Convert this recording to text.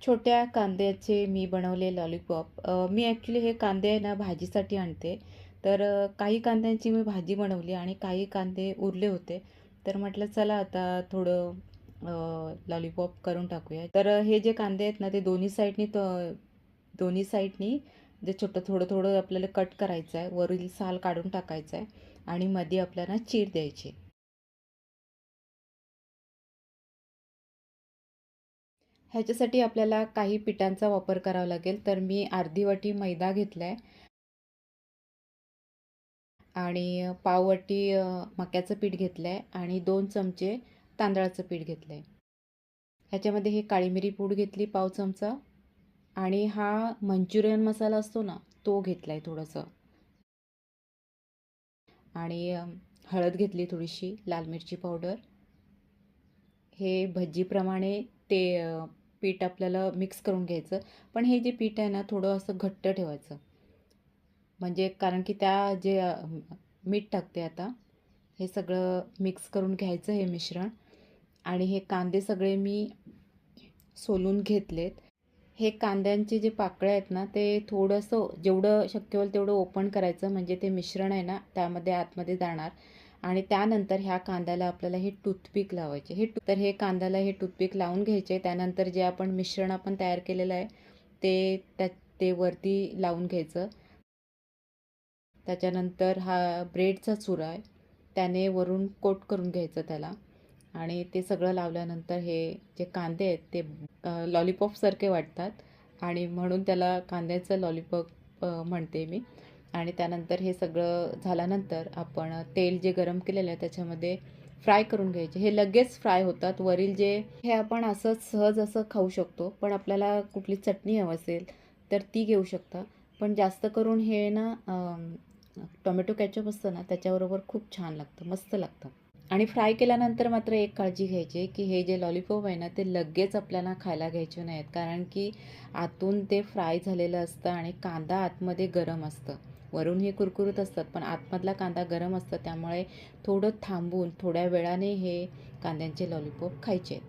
छोट्या कांद्याचे मी बनवले लॉलीपॉप. मी ॲक्च्युली हे कांदे आहे ना भाजीसाठी आणते. तर काही कांद्यांची मी भाजी बनवली आणि काही कांदे उरले होते. तर म्हटलं चला आता थोडं लॉलीपॉप करून टाकूया. तर हे जे कांदे आहेत ना ते दोन्ही साईडनी जे छोटं थोडं आपल्याला कट करायचं आहे. वरील साल काढून टाकायचं आहे आणि मध्ये आपल्याला चीर द्यायची. ह्याच्यासाठी आपल्याला काही पिठांचा वापर करावा लागेल. तर मी अर्धी वाटी मैदा घेतला आहे आणि पाव वाटी मक्याचं पीठ घेतलं आहे आणि 2 चमचे तांदळाचं पीठ घेतलं आहे. ह्याच्यामध्ये हे काळी मिरी पूड घेतली पाव चमचा आणि हा मंचुरियन मसाला असतो ना तो घेतला आहे थोडंसं आणि हळद घेतली थोडीशी, लाल मिरची पावडर. हे भजीप्रमाणे ते पीठ आपल्याला मिक्स करून घ्यायचं. पण हे जे पीठ आहे ना थोडं असं घट्ट ठेवायचं. म्हणजे कारण की मीठ टाकते आता. हे सगळं मिक्स करून घ्यायचं हे मिश्रण आणि हे कांदे सगळे मी सोलून घेतलेत. हे कांद्यांचे जे पाकळ्या आहेत ना ते थोडंसं जेवढं शक्य होईल तेवढं ओपन करायचं म्हणजे ते मिश्रण आहे ना त्यामध्ये आतमध्ये जाणार आणि त्यानंतर ह्या कांद्याला आपल्याला हे टूथपिक लावायचे. तर हे कांद्याला हे टूथपिक लावून घ्यायचे. त्यानंतर जे मिश्रण आपण तयार केलेलं आहे ते वरती लावून घ्यायचं. त्याच्यानंतर हा ब्रेडचा चुरा आहे त्याने वरून कोट करून घ्यायचं त्याला आणि ते सगळं लावल्यानंतर हे जे कांदे आहेत ते लॉलीपॉपसारखे वाटतात आणि म्हणून त्याला कांद्याचं लॉलीपॉप म्हणते मी. आणि त्यानंतर हे सगळं झाल्यानंतर आपण तेल जे गरम केलेलं आहे त्याच्यामध्ये फ्राय करून घ्यायचे. हे लगेच फ्राय होतात. वरील हे आपण असंच सहज असं खाऊ शकतो, पण आपल्याला कुठली चटणी हवी असेल तर ती घेऊ शकता. पण जास्त करून हे ना टोमॅटो केचप असतं ना त्याच्याबरोबर खूप छान लागतं, मस्त लागतं. आणि फ्राय केल्यानंतर मात्र एक काळजी घ्यायची की हे जे लॉलीपॉप आहे ना ते लगेच आपल्याला खायला घ्यायचे नाहीत, कारण की आतून ते फ्राय झालेलं असतं आणि कांदा आतमध्ये गरम असतं. वरून हे कुरकुरीत असतात पण आतमधला कांदा गरम असतं, त्यामुळे थोडं थांबून थोड्या वेळाने हे कांद्यांचे लॉलीपॉप खायचे.